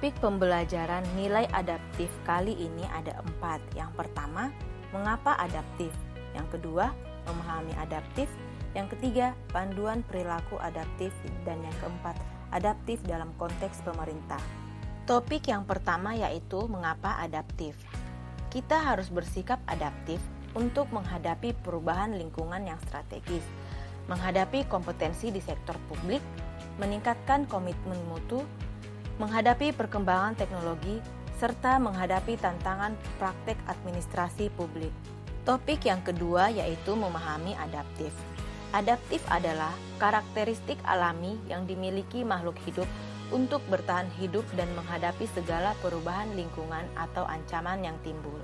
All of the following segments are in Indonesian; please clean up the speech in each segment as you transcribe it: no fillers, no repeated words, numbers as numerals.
Topik pembelajaran nilai adaptif kali ini ada 4. Yang pertama, mengapa adaptif? Yang kedua, memahami adaptif. Yang ketiga, panduan perilaku adaptif. Dan yang keempat, adaptif dalam konteks pemerintah. Topik yang pertama yaitu mengapa adaptif. Kita harus bersikap adaptif untuk menghadapi perubahan lingkungan yang strategis, menghadapi kompetensi di sektor publik, meningkatkan komitmen mutu, menghadapi perkembangan teknologi, serta menghadapi tantangan praktek administrasi publik. Topik yang kedua yaitu memahami adaptif. Adaptif adalah karakteristik alami yang dimiliki makhluk hidup untuk bertahan hidup dan menghadapi segala perubahan lingkungan atau ancaman yang timbul.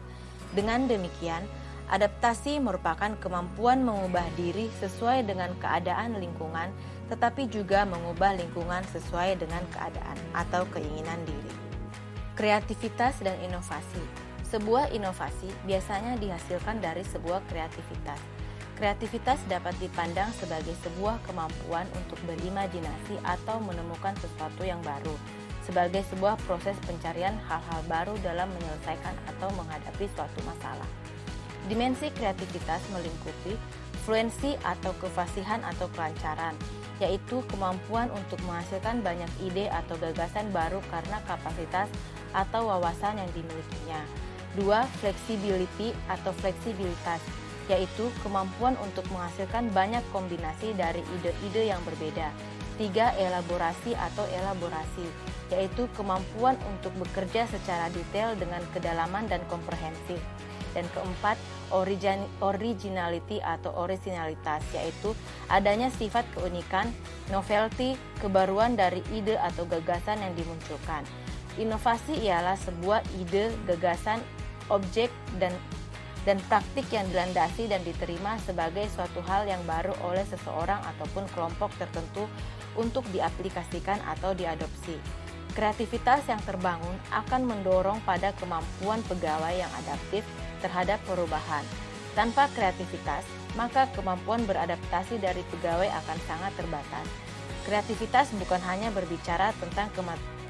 Dengan demikian, adaptasi merupakan kemampuan mengubah diri sesuai dengan keadaan lingkungan, tetapi juga mengubah lingkungan sesuai dengan keadaan atau keinginan diri. Kreativitas dan inovasi. Sebuah inovasi biasanya dihasilkan dari sebuah kreativitas. Kreativitas dapat dipandang sebagai sebuah kemampuan untuk berimajinasi atau menemukan sesuatu yang baru, sebagai sebuah proses pencarian hal-hal baru dalam menyelesaikan atau menghadapi suatu masalah. Dimensi kreativitas melingkupi fluensi atau kefasihan atau kelancaran, yaitu kemampuan untuk menghasilkan banyak ide atau gagasan baru karena kapasitas atau wawasan yang dimilikinya. 2. Flexibility atau fleksibilitas, yaitu kemampuan untuk menghasilkan banyak kombinasi dari ide-ide yang berbeda. 3. Elaborasi atau elaborasi, yaitu kemampuan untuk bekerja secara detail dengan kedalaman dan komprehensif. Dan keempat, originality atau orisinalitas, yaitu adanya sifat keunikan, novelty, kebaruan dari ide atau gagasan yang dimunculkan. Inovasi ialah sebuah ide, gagasan, objek, dan praktik yang dilandasi dan diterima sebagai suatu hal yang baru oleh seseorang ataupun kelompok tertentu untuk diaplikasikan atau diadopsi. Kreativitas yang terbangun akan mendorong pada kemampuan pegawai yang adaptif terhadap perubahan. Tanpa kreativitas, maka kemampuan beradaptasi dari pegawai akan sangat terbatas. Kreativitas bukan hanya berbicara tentang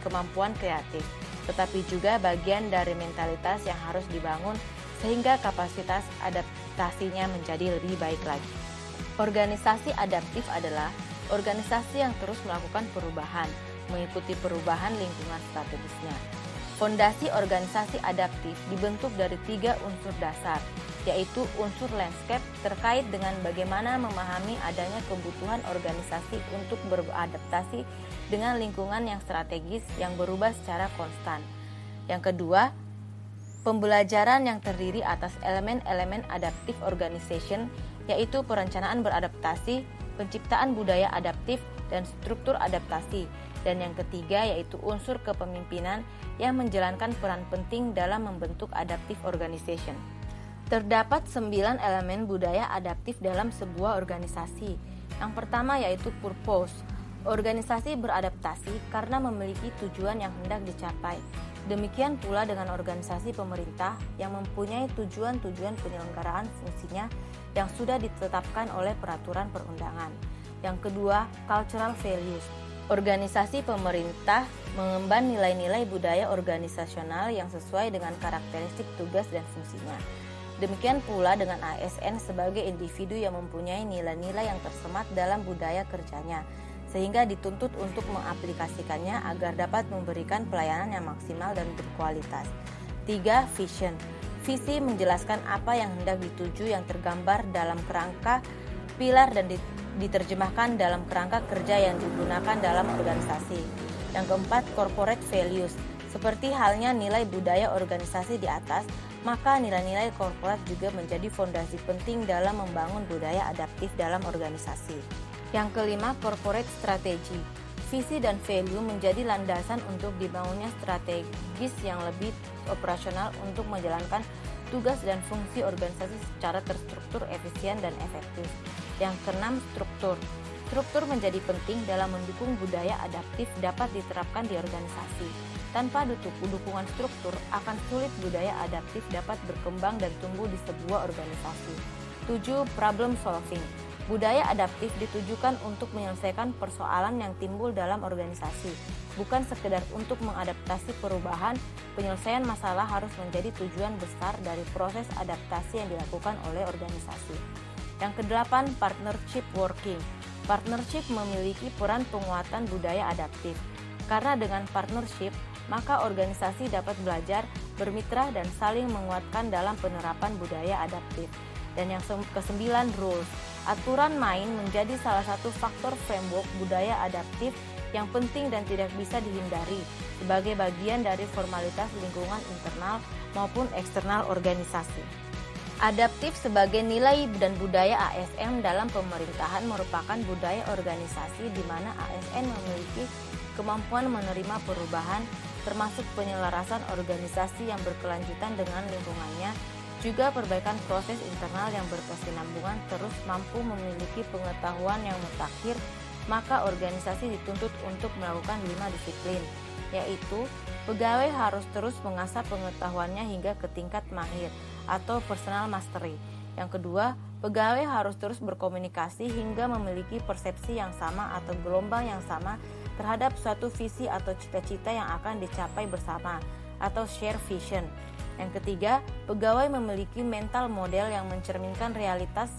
kemampuan kreatif, tetapi juga bagian dari mentalitas yang harus dibangun sehingga kapasitas adaptasinya menjadi lebih baik lagi. Organisasi adaptif adalah organisasi yang terus melakukan perubahan, mengikuti perubahan lingkungan strategisnya. Fondasi organisasi adaptif dibentuk dari 3 unsur dasar, yaitu unsur landscape terkait dengan bagaimana memahami adanya kebutuhan organisasi untuk beradaptasi dengan lingkungan yang strategis yang berubah secara konstan. Yang kedua, pembelajaran yang terdiri atas elemen-elemen adaptive organization, yaitu perencanaan beradaptasi, penciptaan budaya adaptif, dan struktur adaptasi. Dan yang ketiga yaitu unsur kepemimpinan yang menjalankan peran penting dalam membentuk adaptive organization. Terdapat 9 elemen budaya adaptif dalam sebuah organisasi. Yang pertama yaitu purpose. Organisasi beradaptasi karena memiliki tujuan yang hendak dicapai. Demikian pula dengan organisasi pemerintah yang mempunyai tujuan-tujuan penyelenggaraan fungsinya yang sudah ditetapkan oleh peraturan perundangan. Yang kedua, cultural values. Organisasi pemerintah mengemban nilai-nilai budaya organisasional yang sesuai dengan karakteristik tugas dan fungsinya. Demikian pula dengan ASN sebagai individu yang mempunyai nilai-nilai yang tersemat dalam budaya kerjanya, sehingga dituntut untuk mengaplikasikannya agar dapat memberikan pelayanan yang maksimal dan berkualitas. 3. Vision. Visi menjelaskan apa yang hendak dituju yang tergambar dalam kerangka pilar dan diterjemahkan dalam kerangka kerja yang digunakan dalam organisasi. Yang keempat, corporate values. Seperti halnya nilai budaya organisasi di atas, maka nilai-nilai korporat juga menjadi fondasi penting dalam membangun budaya adaptif dalam organisasi. Yang kelima, corporate strategy. Visi dan value menjadi landasan untuk dibangunnya strategis yang lebih operasional untuk menjalankan tugas dan fungsi organisasi secara terstruktur, efisien, dan efektif. Yang keenam, struktur. Struktur menjadi penting dalam mendukung budaya adaptif dapat diterapkan di organisasi. Tanpa dukungan struktur, akan sulit budaya adaptif dapat berkembang dan tumbuh di sebuah organisasi. 7. Problem solving. Budaya adaptif ditujukan untuk menyelesaikan persoalan yang timbul dalam organisasi, bukan sekedar untuk mengadaptasi perubahan. Penyelesaian masalah harus menjadi tujuan besar dari proses adaptasi yang dilakukan oleh organisasi. Yang kedelapan, partnership working. Partnership memiliki peran penguatan budaya adaptif. Karena dengan partnership, maka organisasi dapat belajar, bermitra, dan saling menguatkan dalam penerapan budaya adaptif. Dan yang kesembilan, rules. Aturan main menjadi salah satu faktor framework budaya adaptif yang penting dan tidak bisa dihindari sebagai bagian dari formalitas lingkungan internal maupun eksternal organisasi. Adaptif sebagai nilai dan budaya ASN dalam pemerintahan merupakan budaya organisasi di mana ASN memiliki kemampuan menerima perubahan, termasuk penyelarasan organisasi yang berkelanjutan dengan lingkungannya, juga perbaikan proses internal yang berkesinambungan, terus mampu memiliki pengetahuan yang mutakhir. Maka organisasi dituntut untuk melakukan 5 disiplin, yaitu pegawai harus terus mengasah pengetahuannya hingga ke tingkat mahir atau personal mastery. Yang kedua, pegawai harus terus berkomunikasi hingga memiliki persepsi yang sama atau gelombang yang sama terhadap suatu visi atau cita-cita yang akan dicapai bersama atau share vision. Yang ketiga, pegawai memiliki mental model yang mencerminkan realitas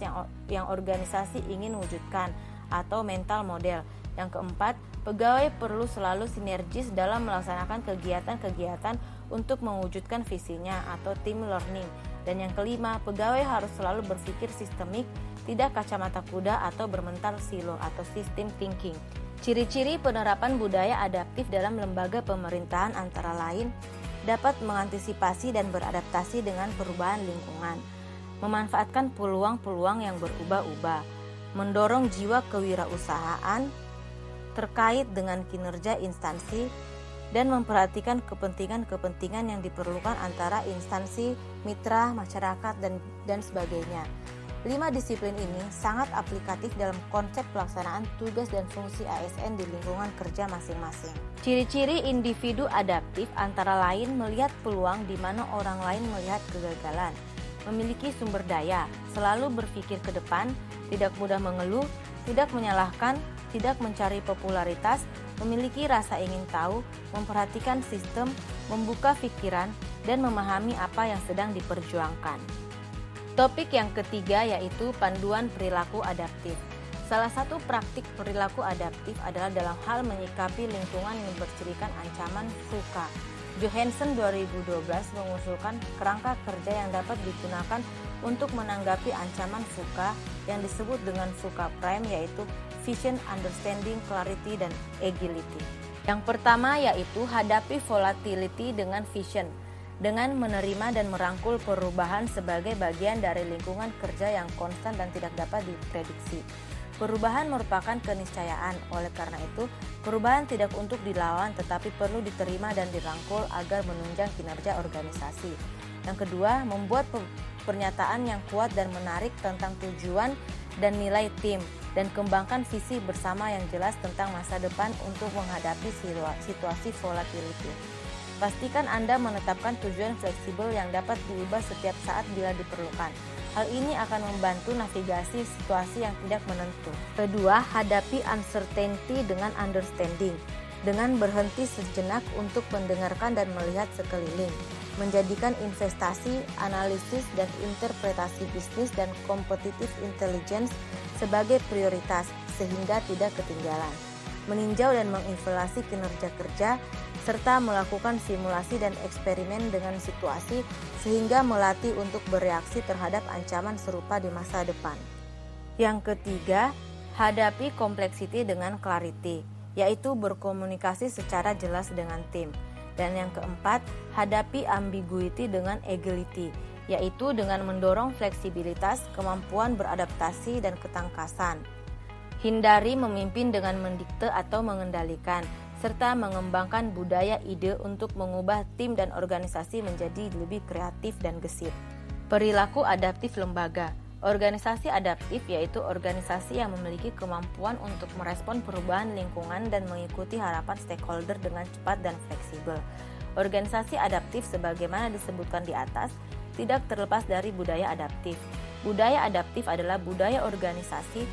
yang organisasi ingin wujudkan atau mental model. Yang keempat, pegawai perlu selalu sinergis dalam melaksanakan kegiatan-kegiatan untuk mewujudkan visinya atau team learning. Dan yang kelima, pegawai harus selalu berpikir sistemik, tidak kacamata kuda atau bermental silo atau system thinking. Ciri-ciri penerapan budaya adaptif dalam lembaga pemerintahan antara lain dapat mengantisipasi dan beradaptasi dengan perubahan lingkungan, memanfaatkan peluang-peluang yang berubah-ubah, mendorong jiwa kewirausahaan terkait dengan kinerja instansi, dan memperhatikan kepentingan-kepentingan yang diperlukan antara instansi, mitra, masyarakat, dan sebagainya. 5 disiplin ini sangat aplikatif dalam konsep pelaksanaan tugas dan fungsi ASN di lingkungan kerja masing-masing. Ciri-ciri individu adaptif antara lain melihat peluang di mana orang lain melihat kegagalan, memiliki sumber daya, selalu berpikir ke depan, tidak mudah mengeluh, tidak menyalahkan, tidak mencari popularitas, memiliki rasa ingin tahu, memperhatikan sistem, membuka pikiran, dan memahami apa yang sedang diperjuangkan. Topik yang ketiga yaitu panduan perilaku adaptif. Salah satu praktik perilaku adaptif adalah dalam hal menyikapi lingkungan yang bercirikan ancaman VUCA. Johansson 2012 mengusulkan kerangka kerja yang dapat digunakan untuk menanggapi ancaman VUCA yang disebut dengan VUCA Prime, yaitu Vision, Understanding, Clarity, dan Agility. Yang pertama yaitu hadapi volatility dengan vision, dengan menerima dan merangkul perubahan sebagai bagian dari lingkungan kerja yang konstan dan tidak dapat diprediksi. Perubahan merupakan keniscayaan, oleh karena itu perubahan tidak untuk dilawan tetapi perlu diterima dan dirangkul agar menunjang kinerja organisasi. Yang kedua, membuat pernyataan yang kuat dan menarik tentang tujuan dan nilai tim, dan kembangkan visi bersama yang jelas tentang masa depan untuk menghadapi situasi volatility. Pastikan Anda menetapkan tujuan fleksibel yang dapat diubah setiap saat bila diperlukan. Hal ini akan membantu navigasi situasi yang tidak menentu. Kedua, hadapi uncertainty dengan understanding, dengan berhenti sejenak untuk mendengarkan dan melihat sekeliling, menjadikan investasi, analisis, dan interpretasi bisnis dan competitive intelligence sebagai prioritas sehingga tidak ketinggalan, meninjau dan mengevaluasi kinerja kerja, serta melakukan simulasi dan eksperimen dengan situasi sehingga melatih untuk bereaksi terhadap ancaman serupa di masa depan. Yang ketiga, hadapi complexity dengan clarity, yaitu berkomunikasi secara jelas dengan tim. Dan yang keempat, hadapi ambiguity dengan agility, yaitu dengan mendorong fleksibilitas, kemampuan beradaptasi, dan ketangkasan. Hindari memimpin dengan mendikte atau mengendalikan, serta mengembangkan budaya ide untuk mengubah tim dan organisasi menjadi lebih kreatif dan gesit. Perilaku adaptif lembaga. Organisasi adaptif yaitu organisasi yang memiliki kemampuan untuk merespon perubahan lingkungan dan mengikuti harapan stakeholder dengan cepat dan fleksibel. Organisasi adaptif sebagaimana disebutkan di atas tidak terlepas dari budaya adaptif. Budaya adaptif adalah budaya organisasi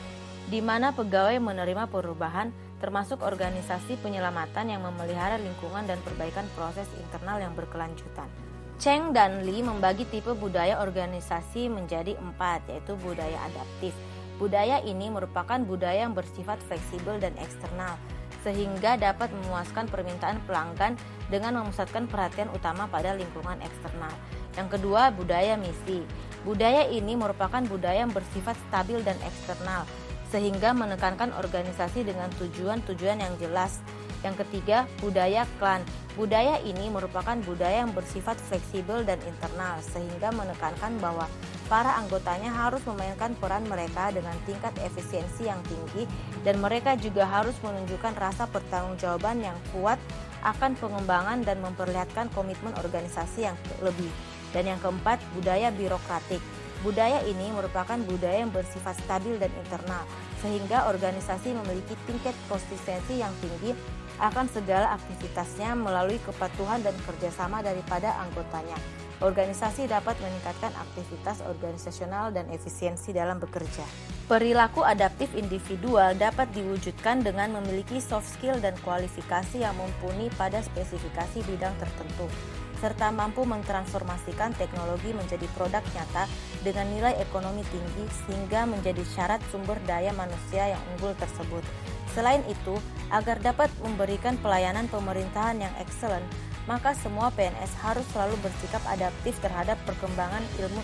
di mana pegawai menerima perubahan, termasuk organisasi penyelamatan yang memelihara lingkungan dan perbaikan proses internal yang berkelanjutan. Cheng dan Lee membagi tipe budaya organisasi menjadi 4, yaitu budaya adaptif. Budaya ini merupakan budaya yang bersifat fleksibel dan eksternal, sehingga dapat memuaskan permintaan pelanggan dengan memusatkan perhatian utama pada lingkungan eksternal. Yang kedua, budaya misi. Budaya ini merupakan budaya yang bersifat stabil dan eksternal, sehingga menekankan organisasi dengan tujuan-tujuan yang jelas. Yang ketiga, budaya klan. Budaya ini merupakan budaya yang bersifat fleksibel dan internal, sehingga menekankan bahwa para anggotanya harus memainkan peran mereka dengan tingkat efisiensi yang tinggi, dan mereka juga harus menunjukkan rasa pertanggungjawaban yang kuat akan pengembangan dan memperlihatkan komitmen organisasi yang lebih. Dan yang keempat, budaya birokratik. Budaya ini merupakan budaya yang bersifat stabil dan internal, sehingga organisasi memiliki tingkat konsistensi yang tinggi akan segala aktivitasnya melalui kepatuhan dan kerjasama daripada anggotanya. Organisasi dapat meningkatkan aktivitas organisasional dan efisiensi dalam bekerja. Perilaku adaptif individual dapat diwujudkan dengan memiliki soft skill dan kualifikasi yang mumpuni pada spesifikasi bidang tertentu, serta mampu mentransformasikan teknologi menjadi produk nyata dengan nilai ekonomi tinggi sehingga menjadi syarat sumber daya manusia yang unggul tersebut. Selain itu, agar dapat memberikan pelayanan pemerintahan yang excellent, maka semua PNS harus selalu bersikap adaptif terhadap perkembangan ilmu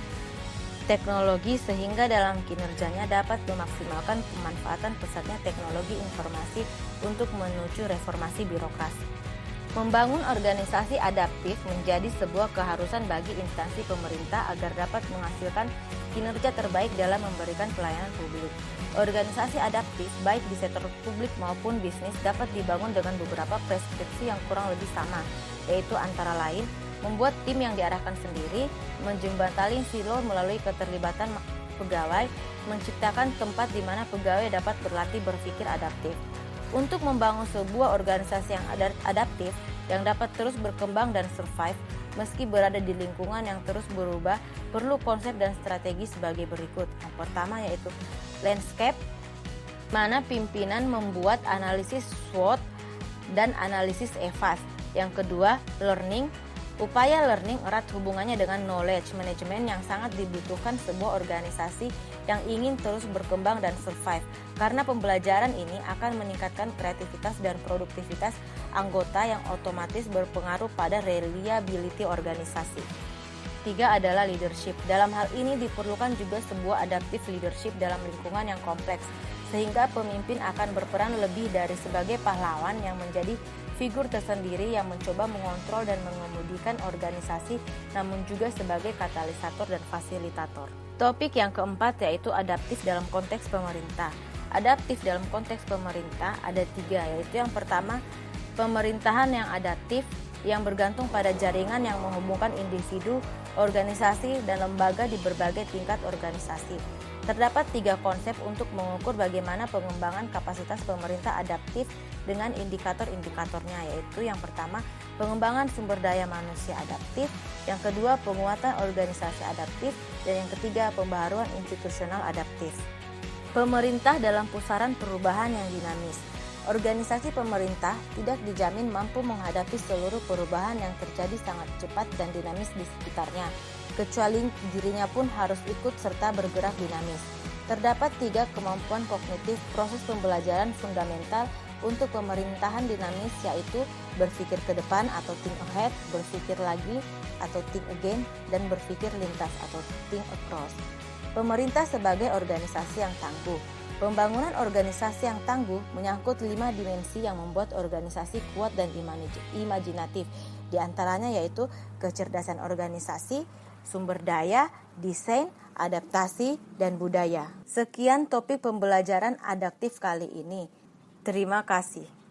teknologi sehingga dalam kinerjanya dapat memaksimalkan pemanfaatan pesatnya teknologi informasi untuk menuju reformasi birokrasi. Membangun organisasi adaptif menjadi sebuah keharusan bagi instansi pemerintah agar dapat menghasilkan kinerja terbaik dalam memberikan pelayanan publik. Organisasi adaptif baik di sektor publik maupun bisnis dapat dibangun dengan beberapa preskripsi yang kurang lebih sama, yaitu antara lain membuat tim yang diarahkan sendiri, menjembatani silo melalui keterlibatan pegawai, menciptakan tempat di mana pegawai dapat berlatih berpikir adaptif. Untuk membangun sebuah organisasi yang adaptif, yang dapat terus berkembang dan survive, meski berada di lingkungan yang terus berubah, perlu konsep dan strategi sebagai berikut. Yang pertama yaitu landscape, mana pimpinan membuat analisis SWOT dan analisis EVAS. Yang kedua, learning. Upaya learning erat hubungannya dengan knowledge management yang sangat dibutuhkan sebuah organisasi yang ingin terus berkembang dan survive, karena pembelajaran ini akan meningkatkan kreativitas dan produktivitas anggota yang otomatis berpengaruh pada reliability organisasi. Tiga adalah leadership. Dalam hal ini diperlukan juga sebuah adaptive leadership dalam lingkungan yang kompleks, sehingga pemimpin akan berperan lebih dari sebagai pahlawan yang menjadi figur tersendiri yang mencoba mengontrol dan mengemudikan organisasi, namun juga sebagai katalisator dan fasilitator. Topik yang keempat yaitu adaptif dalam konteks pemerintah. Adaptif dalam konteks pemerintah ada tiga, yaitu yang pertama, pemerintahan yang adaptif yang bergantung pada jaringan yang menghubungkan individu, organisasi, dan lembaga di berbagai tingkat organisasi. Terdapat tiga konsep untuk mengukur bagaimana pengembangan kapasitas pemerintah adaptif dengan indikator-indikatornya, yaitu yang pertama, pengembangan sumber daya manusia adaptif, yang kedua, penguatan organisasi adaptif, dan yang ketiga, pembaharuan institusional adaptif. Pemerintah dalam pusaran perubahan yang dinamis. Organisasi pemerintah tidak dijamin mampu menghadapi seluruh perubahan yang terjadi sangat cepat dan dinamis di sekitarnya, kecuali dirinya pun harus ikut serta bergerak dinamis. Terdapat tiga kemampuan kognitif proses pembelajaran fundamental untuk pemerintahan dinamis, yaitu berpikir ke depan atau think ahead, berpikir lagi atau think again, dan berpikir lintas atau think across. Pemerintah sebagai organisasi yang tangguh. Pembangunan organisasi yang tangguh menyangkut 5 dimensi yang membuat organisasi kuat dan imajinatif. Di antaranya yaitu kecerdasan organisasi, sumber daya, desain, adaptasi, dan budaya. Sekian topik pembelajaran adaptif kali ini. Terima kasih.